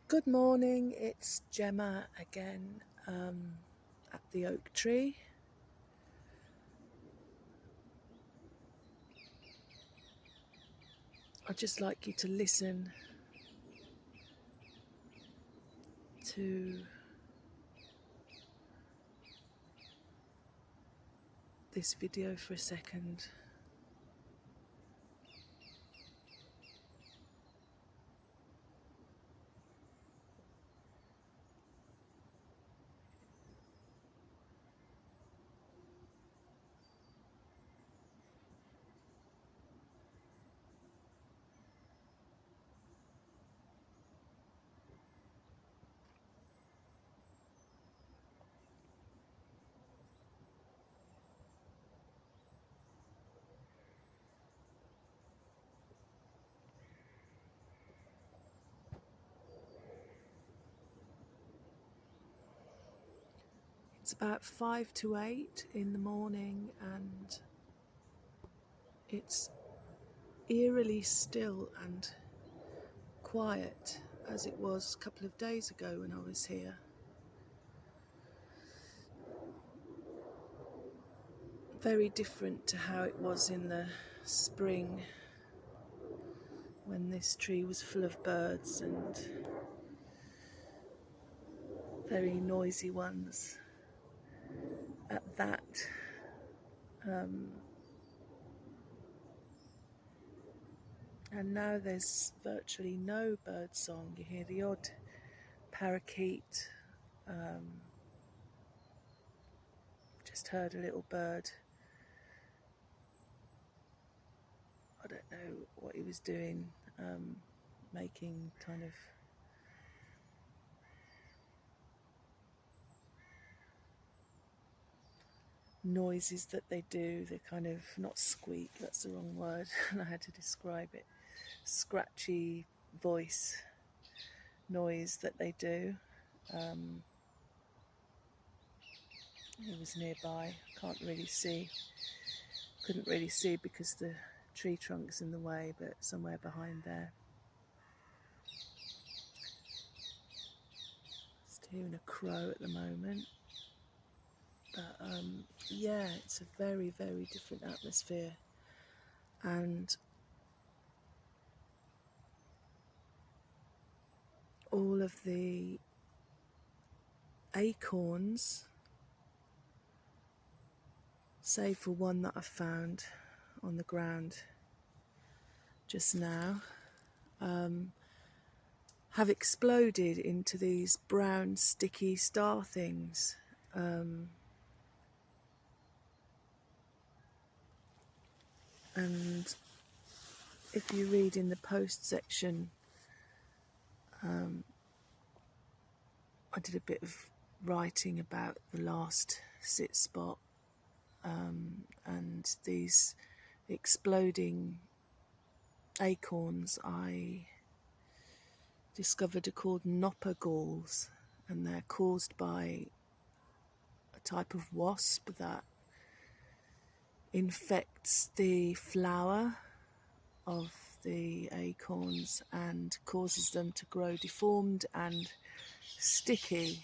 Good morning, it's Gemma again at the oak tree. I'd just like you to listen to this video for a second. It's about 5 to 8 in the morning and it's eerily still and quiet as it was a couple of days ago when I was here. Very different to how it was in the spring when this tree was full of birds and very noisy ones at that. And now there's virtually no bird song. You hear the odd parakeet. Just heard a little bird. I don't know what he was doing, making kind of noises that they do. They're kind of, not squeak, that's the wrong word, and I had to describe it. Scratchy voice noise that they do. He was nearby, can't really see. Couldn't really see because the tree trunk's in the way, but somewhere behind there. Just hearing a crow at the moment. But yeah, it's a very, very different atmosphere. And all of the acorns, save for one that I found on the ground just now, have exploded into these brown sticky star things. And if you read in the post section, I did a bit of writing about the last sit spot, and these exploding acorns I discovered are called nopper galls, and they're caused by a type of wasp that infects the flower of the acorns and causes them to grow deformed and sticky.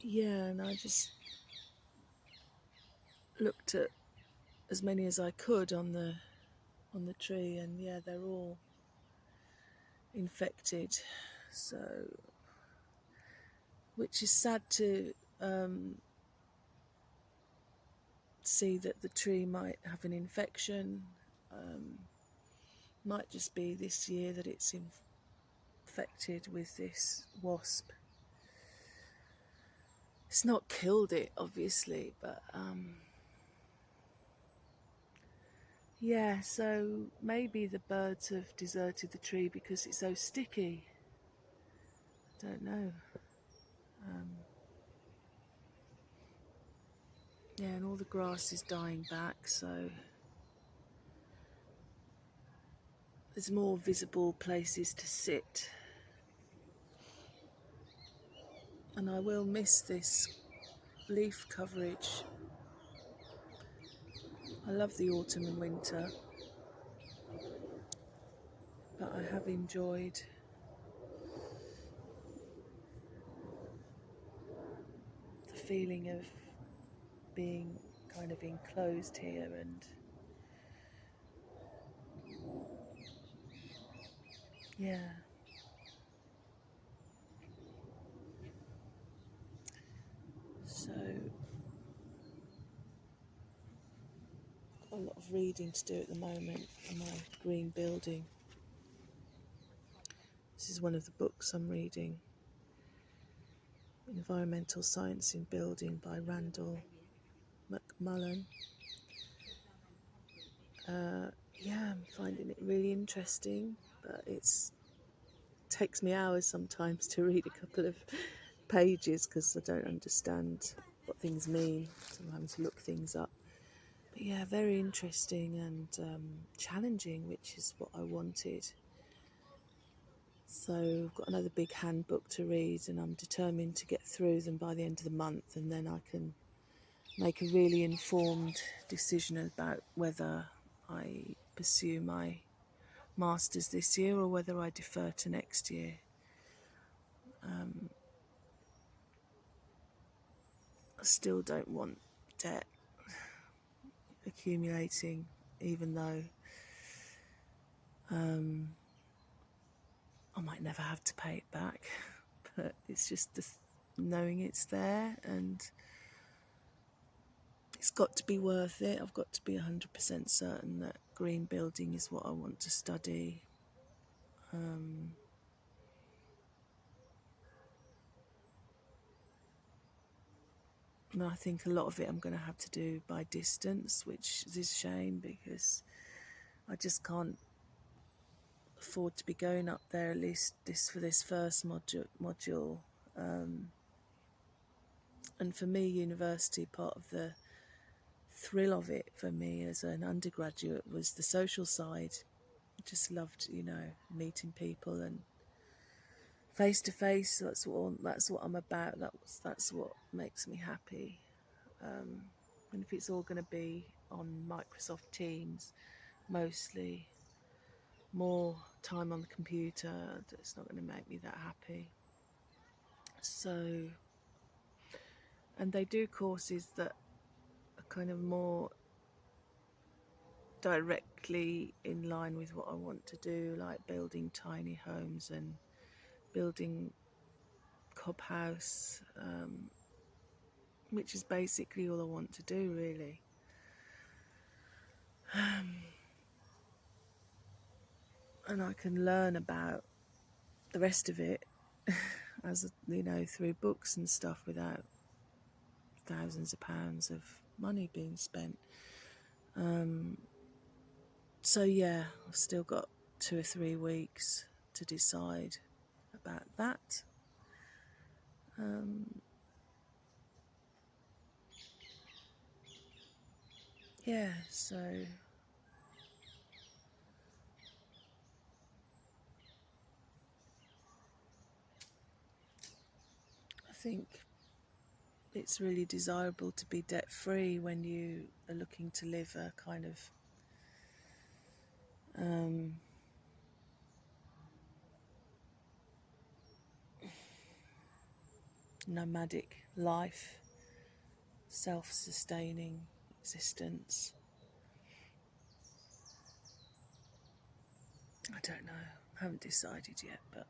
Yeah, and I just looked at as many as I could on the tree, and yeah, they're all infected. So, which is sad to see that the tree might have an infection. Might just be this year that it's infected with this wasp. It's not killed it, obviously, but yeah, so maybe the birds have deserted the tree because it's so sticky. Don't know. Yeah, and all the grass is dying back, so there's more visible places to sit. And I will miss this leaf coverage. I love the autumn and winter, but I have enjoyed the feeling of being kind of enclosed here, and yeah. So I've got a lot of reading to do at the moment for my green building. This is one of the books I'm reading, Environmental Science in Building by Randall McMullen. Yeah, I'm finding it really interesting, but it takes me hours sometimes to read a couple of pages because I don't understand what things mean, so I'm having to look things up. But yeah, very interesting and challenging, which is what I wanted. So I've got another big handbook to read, and I'm determined to get through them by the end of the month, and then I can make a really informed decision about whether I pursue my masters this year or whether I defer to next year. I still don't want debt accumulating, even though I might never have to pay it back. But it's just knowing it's there, and it's got to be worth it. I've got to be 100% certain that green building is what I want to study. And I think a lot of it I'm going to have to do by distance, which is a shame because I just can't afford to be going up there, at least for this first module. And for me, university, part of the thrill of it for me as an undergraduate was the social side. I just loved, meeting people and face to face. That's what I'm about. That's what makes me happy. And if it's all going to be on Microsoft Teams, mostly more time on the computer, it's not going to make me that happy. So, and they do courses that are kind of more directly in line with what I want to do, like building tiny homes and building cob house, which is basically all I want to do, really. And I can learn about the rest of it as through books and stuff without thousands of pounds of money being spent. So yeah, I've still got 2 or 3 weeks to decide about that. Yeah, so I think it's really desirable to be debt free when you are looking to live a kind of nomadic life, self-sustaining existence. I don't know, I haven't decided yet, but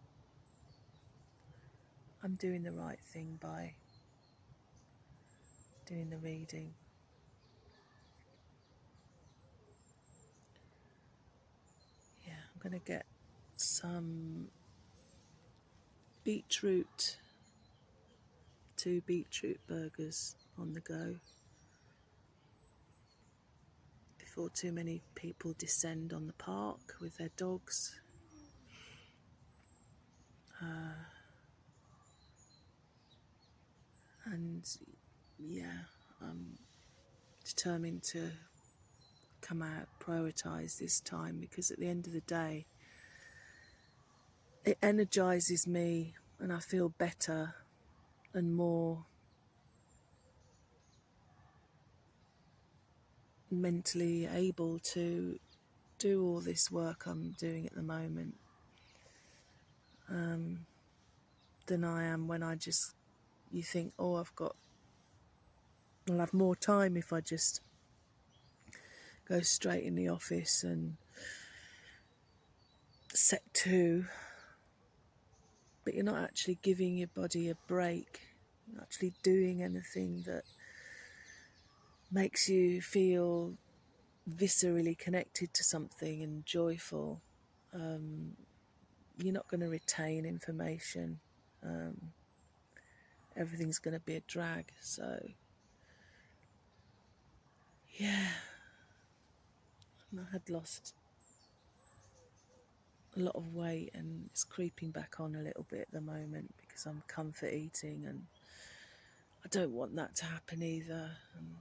I'm doing the right thing by doing the reading. Yeah, I'm going to get some beetroot, 2 beetroot burgers on the go before too many people descend on the park with their dogs. And yeah, I'm determined to come out, prioritise this time, because at the end of the day, it energises me and I feel better and more mentally able to do all this work I'm doing at the moment than I am when you think, oh, I'll have more time if I just go straight in the office and set to. But you're not actually giving your body a break. You're not actually doing anything that makes you feel viscerally connected to something and joyful. You're not going to retain information. Everything's going to be a drag. So, yeah, and I had lost a lot of weight and it's creeping back on a little bit at the moment because I'm comfort eating and I don't want that to happen either. And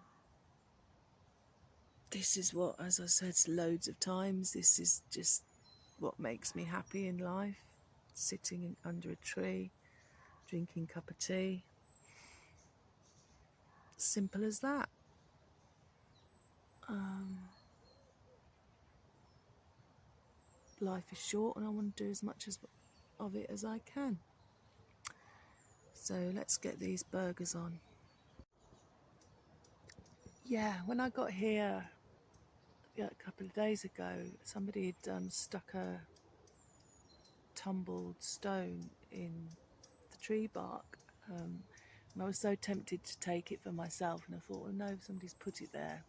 this is what, as I said loads of times, this is just what makes me happy in life. Sitting under a tree, drinking a cup of tea. Simple as that. Life is short and I want to do as much of it as I can. So let's get these burgers on. Yeah, when I got here a couple of days ago, somebody had stuck a tumbled stone in the tree bark. And I was so tempted to take it for myself, and I thought, well, no, somebody's put it there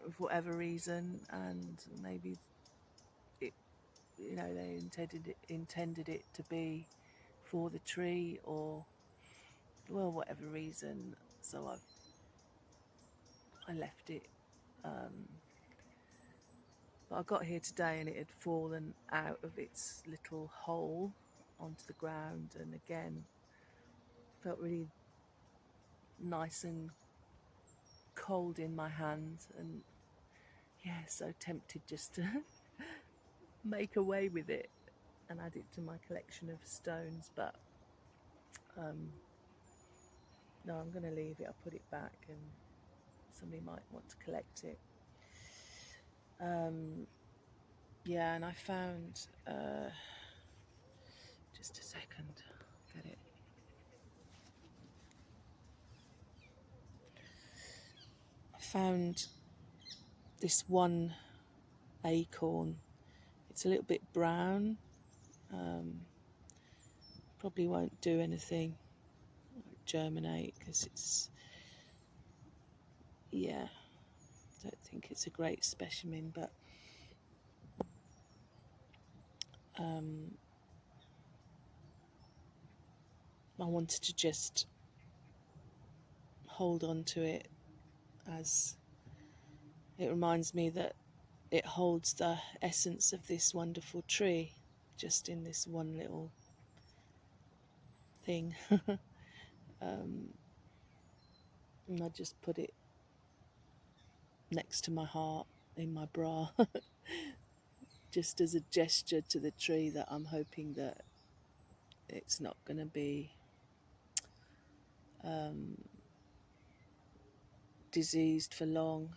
for whatever reason, and maybe it, they intended it to be for the tree, or well, whatever reason. So I left it. But I got here today and it had fallen out of its little hole onto the ground, and again felt really nice and cold in my hand, and yeah, so tempted just to make away with it and add it to my collection of stones. But no, I'm going to leave it. I'll put it back and somebody might want to collect it. Yeah, and I found just a second, get it. I found this one acorn. It's a little bit brown. Probably won't do anything, germinate, because it's, yeah, don't think it's a great specimen, but I wanted to just hold on to it, as it reminds me that it holds the essence of this wonderful tree just in this one little thing. And I just put it next to my heart in my bra just as a gesture to the tree that I'm hoping that it's not going to be diseased for long.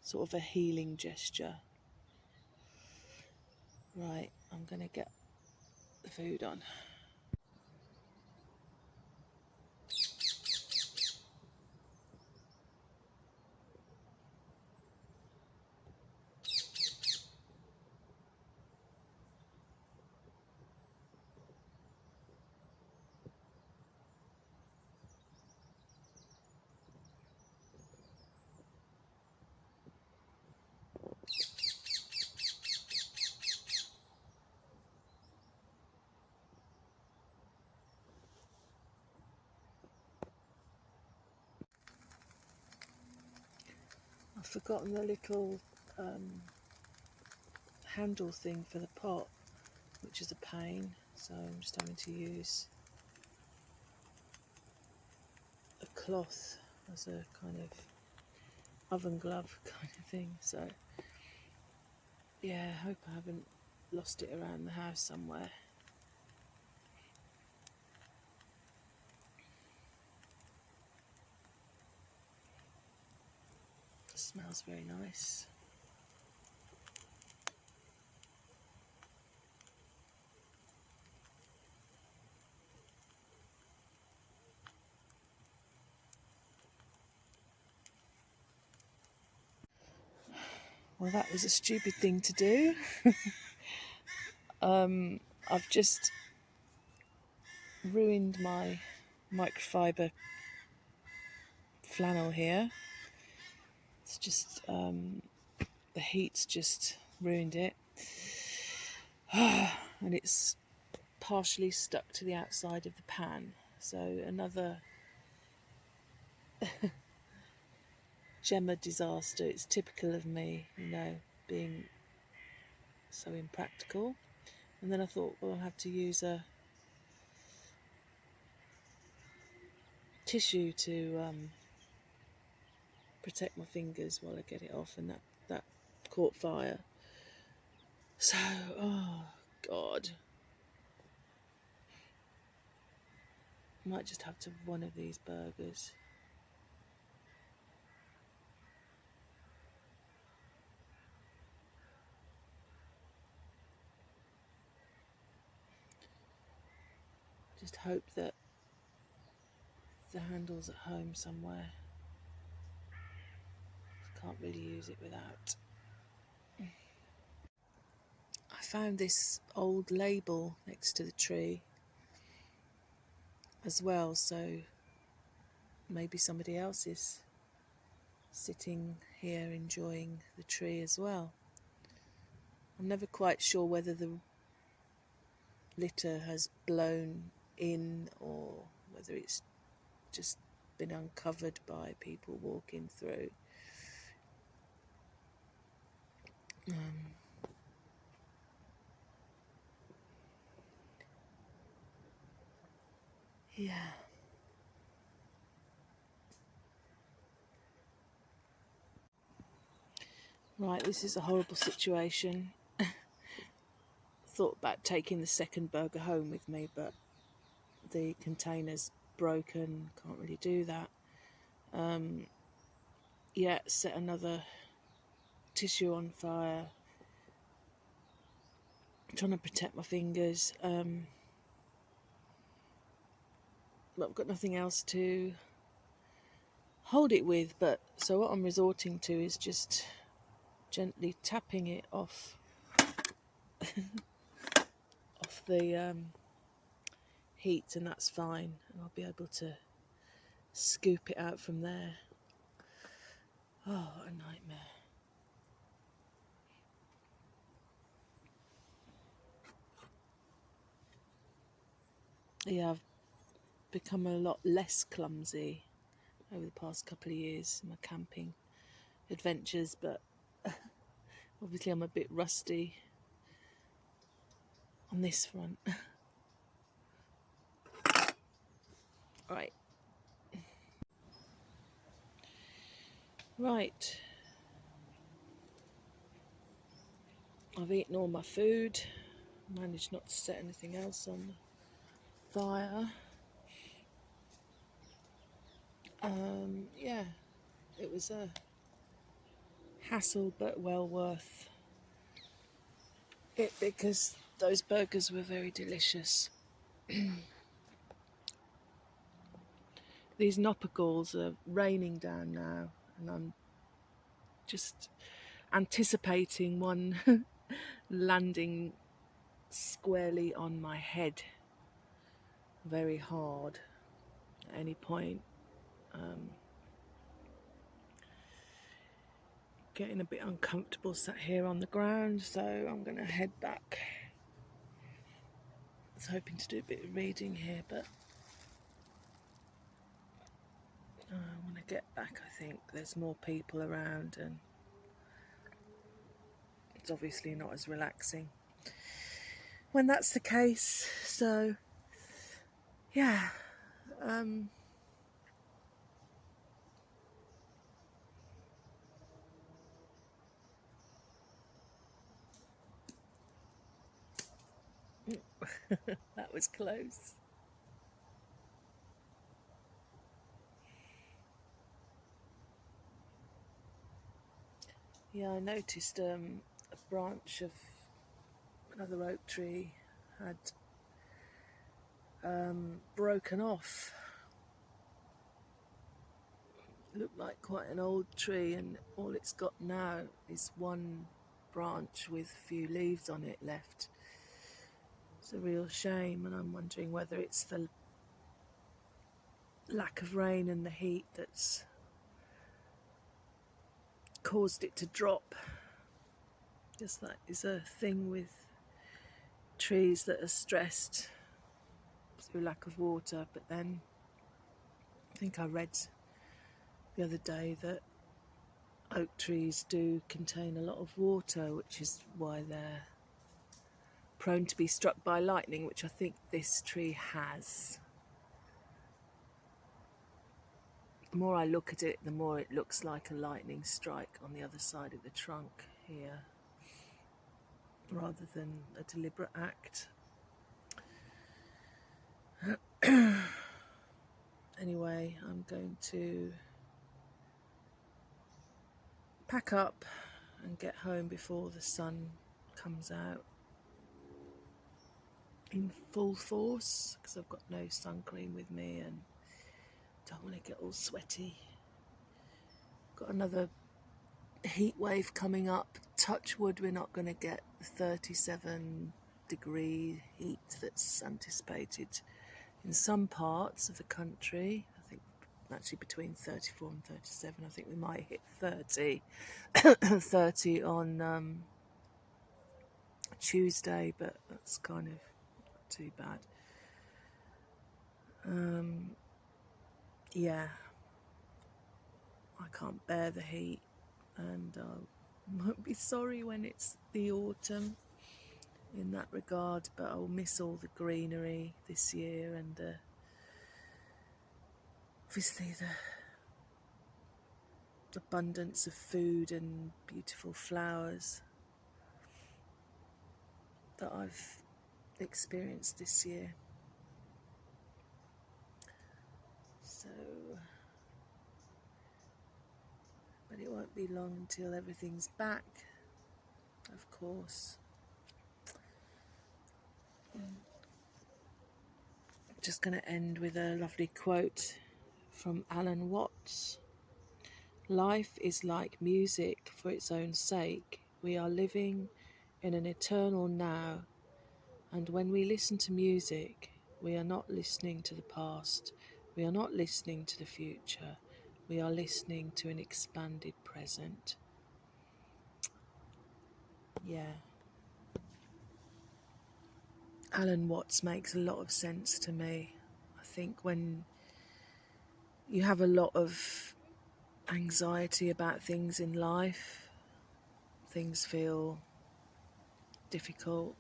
Sort of a healing gesture. Right, I'm going to get the food on. I've forgotten the little handle thing for the pot, which is a pain, so I'm just having to use a cloth as a kind of oven glove kind of thing. So yeah, I hope I haven't lost it around the house somewhere. Smells very nice. Well, that was a stupid thing to do. I've just ruined my microfiber flannel here. It's just the heat's just ruined it. And it's partially stuck to the outside of the pan. So another Gemma disaster. It's typical of me, you know, being so impractical. And then I thought, well, I'll have to use a tissue to protect my fingers while I get it off, and that caught fire. So, oh God, I might just have to have one of these burgers. Just hope that the handle's at home somewhere. Can't really use it without. I found this old label next to the tree as well, so maybe somebody else is sitting here enjoying the tree as well. I'm never quite sure whether the litter has blown in or whether it's just been uncovered by people walking through. Yeah. Right, this is a horrible situation. Thought about taking the second burger home with me, but the container's broken, can't really do that. Yeah, set another tissue on fire, trying to protect my fingers. But I've got nothing else to hold it with, but so what I'm resorting to is just gently tapping it off off the heat, and that's fine, and I'll be able to scoop it out from there. Oh, what a nightmare. Yeah, I've become a lot less clumsy over the past couple of years in my camping adventures, but obviously I'm a bit rusty on this front. Right. Right. I've eaten all my food, managed not to set anything else on the fire. Yeah, it was a hassle, but well worth it because those burgers were very delicious. These noppergals are raining down now, and I'm just anticipating one landing squarely on my head very hard at any point. Getting a bit uncomfortable sat here on the ground, so I'm going to head back. I was hoping to do a bit of reading here, but when I get back I think there's more people around and it's obviously not as relaxing when that's the case. So yeah, that was close. Yeah, I noticed a branch of another oak tree had broken off. Looked like quite an old tree, and all it's got now is one branch with a few leaves on it left. It's a real shame, and I'm wondering whether it's the lack of rain and the heat that's caused it to drop. Just that is a thing with trees that are stressed through lack of water. But then I think I read the other day that oak trees do contain a lot of water, which is why they're prone to be struck by lightning, which I think this tree has. The more I look at it, the more it looks like a lightning strike on the other side of the trunk here, rather than a deliberate act. Anyway, I'm going to pack up and get home before the sun comes out in full force, because I've got no sun cream with me and don't want to get all sweaty. Got another heat wave coming up. Touch wood, we're not going to get the 37-degree heat that's anticipated in some parts of the country. I think actually between 34 and 37. I think we might hit 30 30 on Tuesday, but that's kind of not too bad. Yeah, I can't bear the heat, and I won't be sorry when it's the autumn in that regard, but I'll miss all the greenery this year, and obviously the abundance of food and beautiful flowers that I've experienced this year. So, but it won't be long until everything's back, of course. Just going to end with a lovely quote from Alan Watts. Life is like music for its own sake. We are living in an eternal now, and when we listen to music, we are not listening to the past, we are not listening to the future, we are listening to an expanded present. Yeah. Alan Watts makes a lot of sense to me. I think when you have a lot of anxiety about things in life, things feel difficult.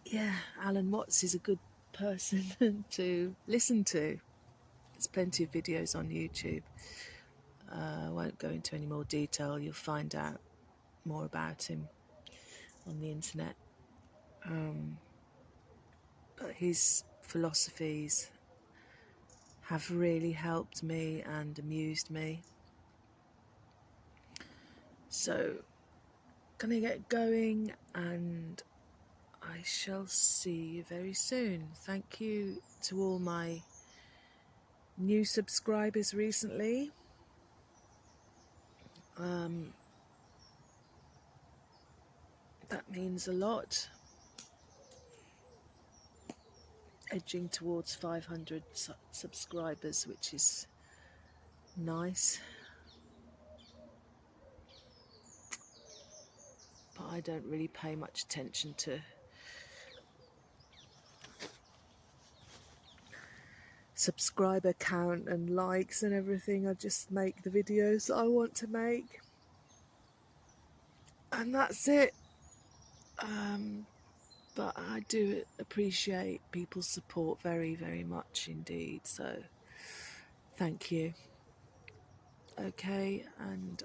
Yeah, Alan Watts is a good person to listen to. There's plenty of videos on YouTube. I won't go into any more detail. You'll find out more about him on the internet. But his philosophies have really helped me and amused me. So, gonna get going, and I shall see you very soon. Thank you to all my new subscribers recently. That means a lot. Edging towards 500 subscribers, which is nice. But I don't really pay much attention to subscriber count and likes and everything. I just make the videos that I want to make, and that's it. But I do appreciate people's support very, very much indeed. So thank you. Okay, and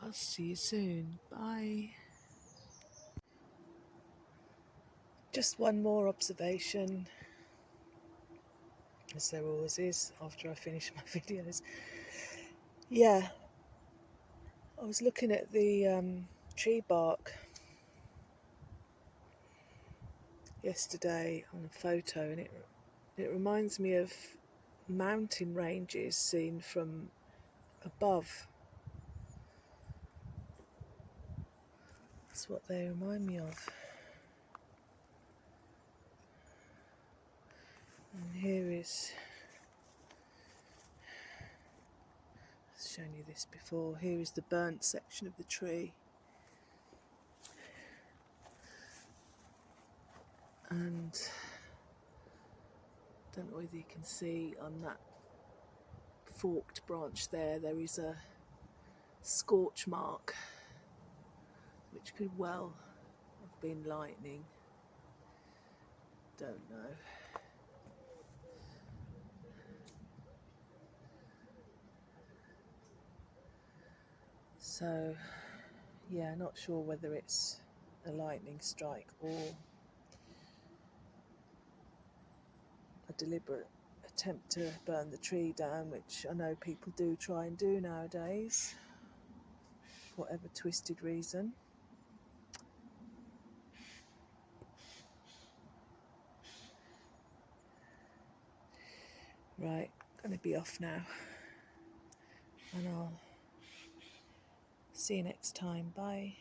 I'll see you soon. Bye. Just one more observation, as there always is after I finish my videos. Yeah, I was looking at the tree bark yesterday on a photo, and it reminds me of mountain ranges seen from above. That's what they remind me of. And here is, I've shown you this before, here is the burnt section of the tree. And I don't know whether you can see on that forked branch there is a scorch mark, which could well have been lightning. Don't know. So, yeah, not sure whether it's a lightning strike or a deliberate attempt to burn the tree down, which I know people do try and do nowadays, for whatever twisted reason. Right, going to be off now, and I'll see you next time. Bye.